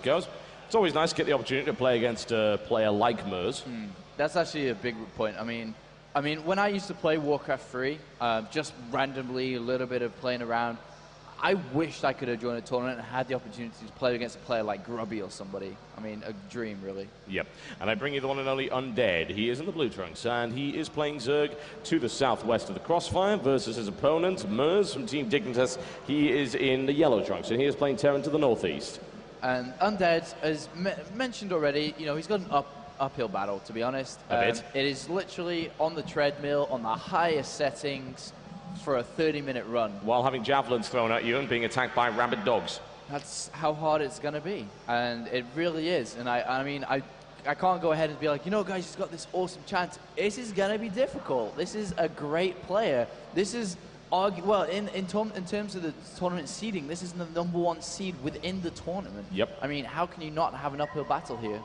goes. It's always nice to get the opportunity to play against a player like Merz. That's actually a big point. I mean, when I used to play Warcraft 3, just randomly, a little bit of playing around, I wished I could have joined a tournament and had the opportunity to play against a player like Grubby or somebody. I mean, a dream, really. Yep. And I bring you the one and only Undead. He is in the blue trunks, and he is playing Zerg to the southwest of the crossfire versus his opponent, Merz from Team Dignitas. He is in the yellow trunks, and he is playing Terran to the northeast. And Undead, as mentioned already, you know, he's got an uphill battle, to be honest. A bit. It is literally on the treadmill, on the highest settings, for a 30-minute run. While having javelins thrown at you and being attacked by rabid dogs. That's how hard it's going to be. And it really is. And I mean, I can't go ahead and be like, you know, guys, he's got this awesome chance. This is going to be difficult. This is a great player. This is, well, in terms of the tournament seeding, this is the #1 seed within the tournament. Yep. I mean, how can you not have an uphill battle here?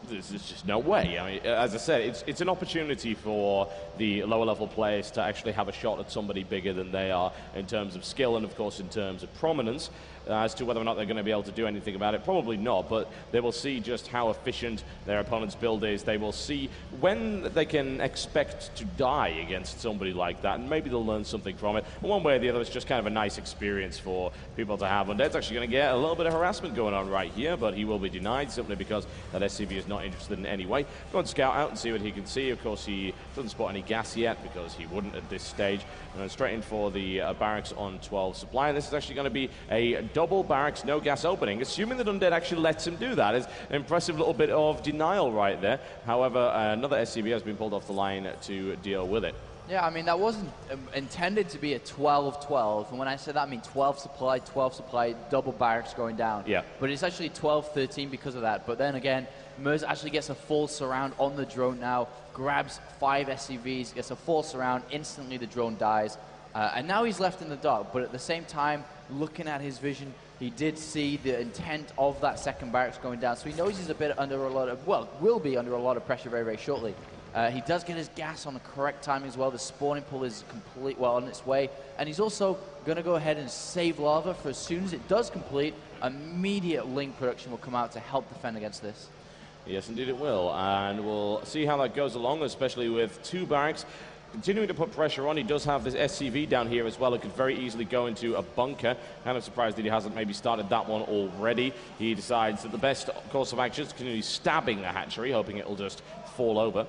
There's just no way. I mean, as I said, it's an opportunity for the lower level players to actually have a shot at somebody bigger than they are in terms of skill and, of course, in terms of prominence. As to whether or not they're going to be able to do anything about it, probably not, but they will see just how efficient their opponent's build is. They will see when they can expect to die against somebody like that, and maybe they'll learn something from it. And one way or the other, it's just kind of a nice experience for people to have. Undead's actually going to get a little bit of harassment going on right here, but he will be denied simply because that SCV is not interested in any way. Go and scout out and see what he can see. Of course, he doesn't spot any gas yet because he wouldn't at this stage. And straight in for the barracks on 12 supply. And this is actually going to be a double barracks, no gas opening. Assuming that Undead actually lets him do that is an impressive little bit of denial right there. However, another SCV has been pulled off the line to deal with it. Yeah, I mean, that wasn't intended to be a 12-12. And when I say that, I mean 12 supply, double barracks going down. Yeah. But it's actually 12-13 because of that. But then again, Merz actually gets a full surround on the drone now, grabs 5 SCVs, gets a full surround, instantly the drone dies. And now he's left in the dark. But at the same time, looking at his vision, he did see the intent of that second barracks going down. So he knows he's a bit under a lot of, well, will be under a lot of pressure very, very shortly. He does get his gas on the correct timing as well. The spawning pool is complete, well, on its way. And he's also going to go ahead and save lava for as soon as it does complete, immediate link production will come out to help defend against this. Yes, indeed it will. And we'll see how that goes along, especially with 2 barracks. Continuing to put pressure on, he does have this SCV down here as well. It could very easily go into a bunker. Kind of surprised that he hasn't maybe started that one already. He decides that the best course of action is to continue stabbing the hatchery, hoping it will just fall over.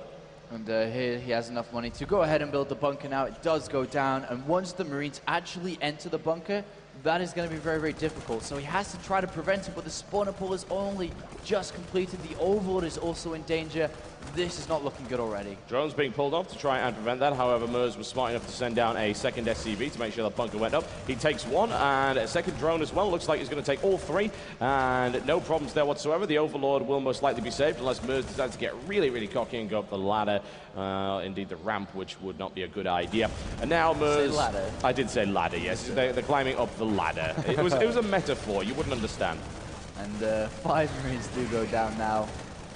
And here he has enough money to go ahead and build the bunker now. It does go down, and once the Marines actually enter the bunker, that is going to be very, very difficult. So he has to try to prevent it, but the spawner pool is only just completed. The Overlord is also in danger. This is not looking good already. Drones being pulled off to try and prevent that. However, Merz was smart enough to send down a second SCV to make sure that bunker went up. He takes 1 and a second drone as well. Looks like he's going to take all 3, and no problems there whatsoever. The Overlord will most likely be saved unless Merz decides to get really, really cocky and go up the ladder. Indeed, the ramp, which would not be a good idea. And now Merz... Say ladder. I did say ladder, yes. They're climbing up the ladder. It was a metaphor. You wouldn't understand. And 5 Marines do go down now.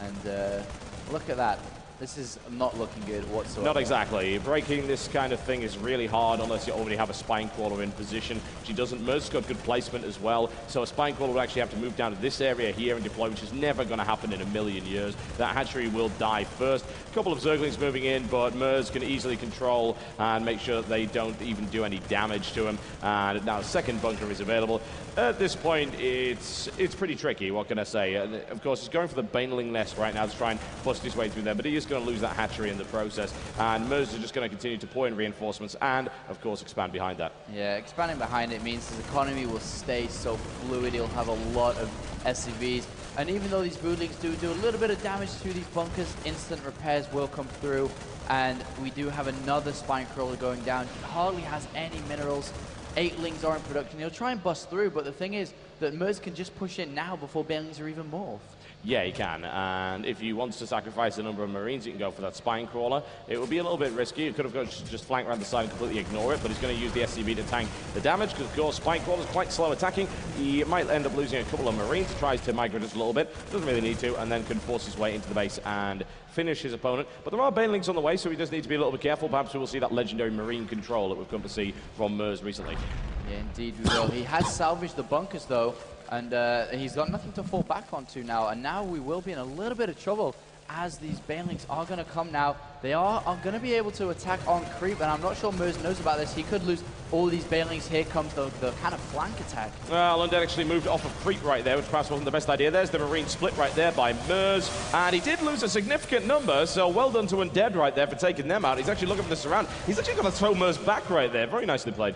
And look at that. This is not looking good whatsoever. Not exactly. Breaking this kind of thing is really hard unless you already have a spine crawler in position. She doesn't. Merz's got good placement as well. So a spine crawler would actually have to move down to this area here and deploy, which is never going to happen in a million years. That hatchery will die first. A couple of Zerglings moving in, but Merz can easily control and make sure that they don't even do any damage to him. And now a second bunker is available. At this point, it's pretty tricky, what can I say? Of course, he's going for the Baneling nest right now to try and bust his way through there, but he is going to lose that hatchery in the process. And Merz is just going to continue to pour in reinforcements and, of course, expand behind that. Yeah, expanding behind it means his economy will stay so fluid. He'll have a lot of SCVs. And even though these broodlings do a little bit of damage to these bunkers, instant repairs will come through. And we do have another spine crawler going down. He hardly has any minerals. 8 lings are in production. He'll try and bust through, but the thing is that Merz can just push in now before banelings are even morphed. Yeah, he can, and if he wants to sacrifice a number of Marines, he can go for that spine crawler. It would be a little bit risky. He could have just flanked around the side and completely ignore it, but he's going to use the SCV to tank the damage, because of course spine crawler is quite slow attacking. He might end up losing a couple of Marines. Tries to migrate just a little bit, doesn't really need to, and then can force his way into the base and finish his opponent. But there are banelings on the way, so he does need to be a little bit careful. Perhaps we will see that legendary Marine control that we've come to see from Merz recently. Yeah, indeed we will. He has salvaged the bunkers, though. and he's got nothing to fall back onto now, and now we will be in a little bit of trouble as these banelings are going to come now. They are going to be able to attack on creep, and I'm not sure Merz knows about this. He could lose all these banelings. Here comes the kind of flank attack. Well, Undead actually moved off of creep right there, which perhaps wasn't the best idea. There's the Marine split right there by Merz, and he did lose a significant number, so well done to Undead right there for taking them out. He's actually looking for the surround. He's actually going to throw Merz back right there. Very nicely played.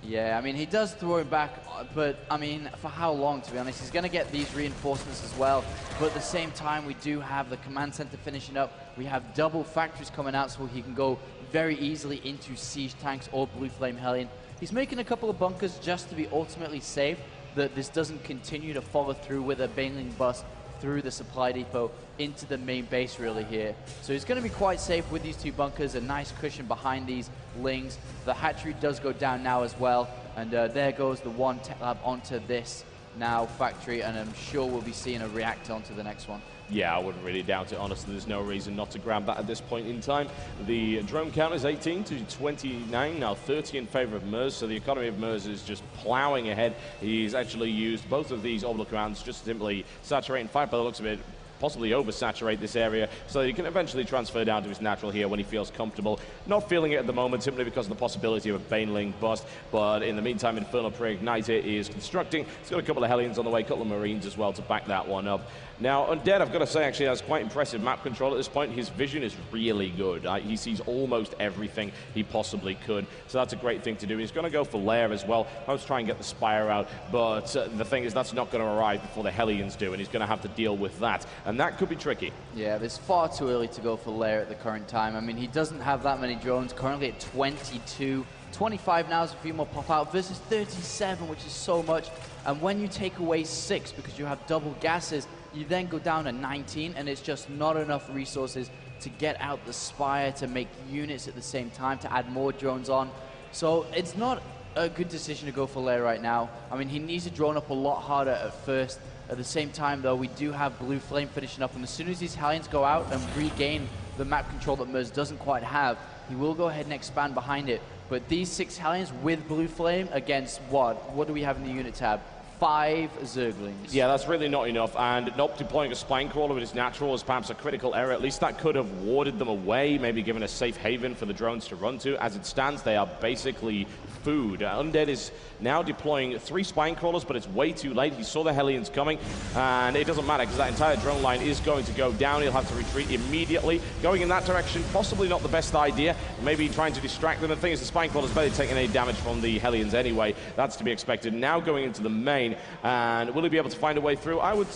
Yeah, I mean, he does throw him back, but, I mean, for how long, to be honest? He's going to get these reinforcements as well, but at the same time, we do have the command center finishing up. We have double factories coming out, so he can go very easily into siege tanks or Blue Flame Hellion. He's making a couple of bunkers just to be ultimately safe, that this doesn't continue to follow through with a baneling bust through the supply depot into the main base really here. So he's going to be quite safe with these two bunkers, a nice cushion behind these lings. The hatchery does go down now as well, and there goes the one tech lab onto this now factory, and I'm sure we'll be seeing a reactor onto the next one. Yeah, I wouldn't really doubt it, honestly. There's no reason not to grab that at this point in time. The drone count is 18 to 29, now 30 in favor of Merz, so the economy of Merz is just plowing ahead. He's actually used both of these orbital commands just to simply saturate and fight by the looks of it, possibly oversaturate this area so he can eventually transfer down to his natural here when he feels comfortable. Not feeling it at the moment simply because of the possibility of a baneling bust, but in the meantime, Infernal Pre-Igniter is constructing. He's got a couple of Hellions on the way, a couple of Marines as well to back that one up. Now, Undead, I've got to say, actually has quite impressive map control at this point. His vision is really good. He sees almost everything he possibly could, so that's a great thing to do. He's going to go for Lair as well. I was trying to get the Spire out, but the thing is that's not going to arrive before the Hellions do, and he's going to have to deal with that, and that could be tricky. Yeah, it's far too early to go for Lair at the current time. I mean, he doesn't have that many drones, currently at 22. 25 now as a few more pop out versus 37, which is so much. And when you take away 6 because you have double gases, you then go down to 19, and it's just not enough resources to get out the Spire, to make units at the same time, to add more drones on. So it's not a good decision to go for Lair right now. I mean, he needs to drone up a lot harder at first. At the same time, though, we do have Blue Flame finishing up, and as soon as these Hellions go out and regain the map control that Merz doesn't quite have, he will go ahead and expand behind it. But these 6 Hellions with Blue Flame against what? What do we have in the unit tab? 5 Zerglings. Yeah, that's really not enough, and not deploying a Spine Crawler with his natural is perhaps a critical error. At least that could have warded them away, maybe given a safe haven for the drones to run to. As it stands, they are basically food. Undead is now deploying 3 Spine Crawlers, but it's way too late. He saw the Hellions coming, and it doesn't matter because that entire drone line is going to go down. He'll have to retreat immediately. Going in that direction, possibly not the best idea. Maybe trying to distract them. The thing is, the Spine Crawler's barely taking any damage from the Hellions anyway. That's to be expected. Now going into the main, and will he be able to find a way through? I would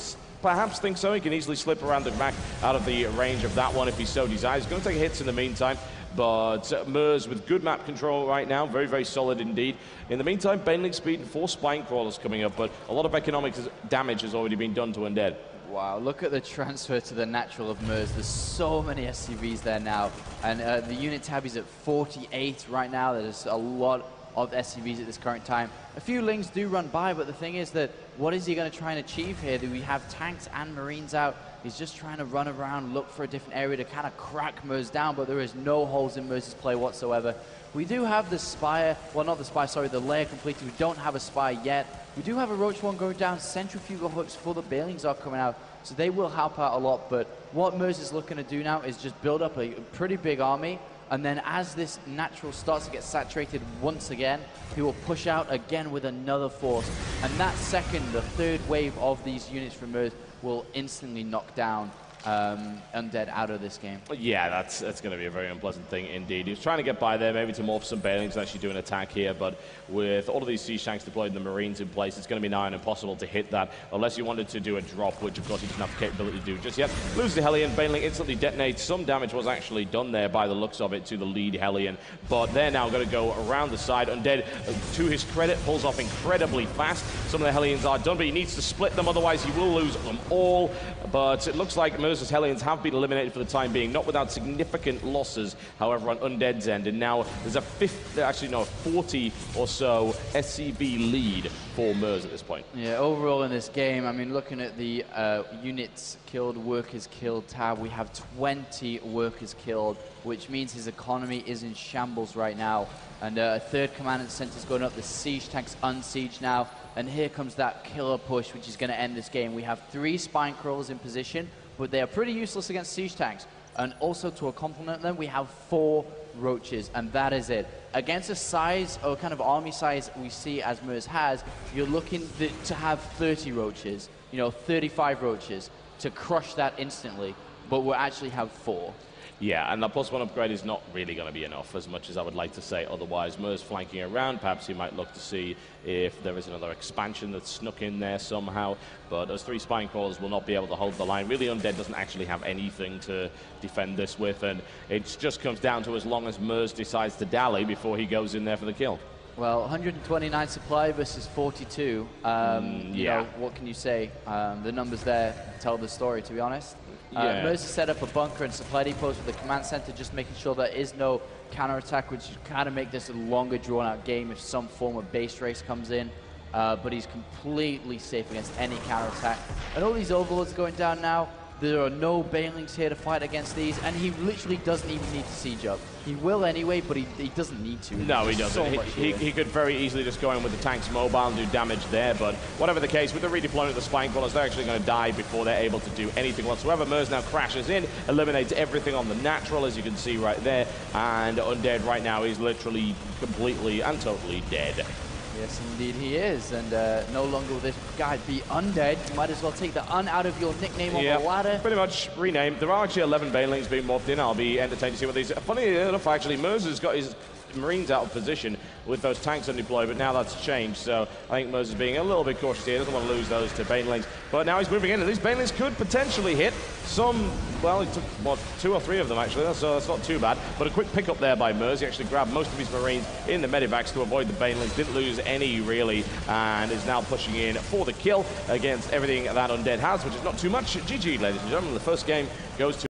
perhaps think so. He can easily slip around the back out of the range of that one if he so desires. He's going to take hits in the meantime, but Merz with good map control right now, very, very solid indeed. In the meantime, baneling speed and 4 Spine Crawlers coming up, but a lot of economic damage has already been done to Undead. Wow, look at the transfer to the natural of Merz. There's so many SCVs there now, and the unit tab is at 48 right now. There's a lot of SCVs at this current time. A few Lings do run by, but the thing is that what is he going to try and achieve here? Do we have tanks and Marines out? He's just trying to run around, look for a different area to kind of crack Merz down, but there is no holes in Merz's play whatsoever. We do have the Spire, well, not the Spire, sorry, the Lair completed. We don't have a Spire yet. We do have a Roach one going down. Centrifugal hooks for the Banelings are coming out, so they will help out a lot. But what Merz is looking to do now is just build up a pretty big army, and then as this natural starts to get saturated once again, he will push out again with another force. And that second, the third wave of these units from Merz will instantly knock down Undead out of this game. Yeah, that's going to be a very unpleasant thing indeed. He was trying to get by there, maybe to morph some Banelings and actually do an attack here, but with all of these siege tanks deployed and the Marines in place, it's going to be nigh on impossible to hit that unless you wanted to do a drop, which of course he doesn't have the capability to do just yet. Loses the Hellion, Baneling instantly detonates. Some damage was actually done there by the looks of it to the lead Hellion, but they're now going to go around the side. Undead, to his credit, pulls off incredibly fast. Some of the Hellions are done, but he needs to split them, otherwise he will lose them all. But it looks like Merz's Hellions have been eliminated for the time being, not without significant losses, however, on Undead's end. And now there's a 40 or so SCV lead for Merz at this point. Yeah, overall in this game, I mean, looking at the units killed, workers killed tab, we have 20 workers killed, which means his economy is in shambles right now. And a third command center is going up, the siege tanks unsieged now. and here comes that killer push, which is going to end this game. We have 3 spine crawlers in position, but they are pretty useless against siege tanks. And also to complement them, we have 4 roaches, and that is it. Against a size, or kind of army size we see as Merz has, you're looking to have 30 roaches, 35 roaches, to crush that instantly, but we'll actually have 4. Yeah, and the +1 upgrade is not really going to be enough, as much as I would like to say otherwise. Merz flanking around, perhaps he might look to see if there is another expansion that's snuck in there somehow, but those 3 spine crawlers will not be able to hold the line. Really, Undead doesn't actually have anything to defend this with, and it just comes down to as long as Merz decides to dally before he goes in there for the kill. Well, 129 supply versus 42. You know, what can you say? The numbers there tell the story, to be honest. Merz has set up a bunker and supply depots with the command center, just making sure there is no counterattack, which kind of make this a longer drawn-out game if some form of base race comes in. But he's completely safe against any counterattack. And all these overlords going down now. There are no banelings here to fight against these, and he literally doesn't even need to siege up. He will anyway, but he doesn't need to. No, he doesn't. So he could very easily just go in with the tanks mobile and do damage there, but whatever the case, with the redeployment of the spine crawlers, they're actually going to die before they're able to do anything whatsoever. Merz now crashes in, eliminates everything on the natural, as you can see right there, and Undead right now is literally completely and totally dead. Yes, indeed he is, and no longer will this guy be Undead. You might as well take the un out of your nickname on the ladder. Pretty much renamed. There are actually 11 banelings being morphed in. I'll be entertained to see what these... Funny enough, actually, Merz has got his Marines out of position with those tanks on deploy, but now that's changed, so I think Merz is being a little bit cautious here. Doesn't want to lose those to banelings, but now he's moving in, and these banelings could potentially hit some... Well, he took, what, 2 or 3 of them, actually, so that's not too bad, but a quick pickup there by Merz. He actually grabbed most of his Marines in the medivacs to avoid the banelings, didn't lose any, really, and is now pushing in for the kill against everything that Undead has, which is not too much. GG, ladies and gentlemen. The first game goes to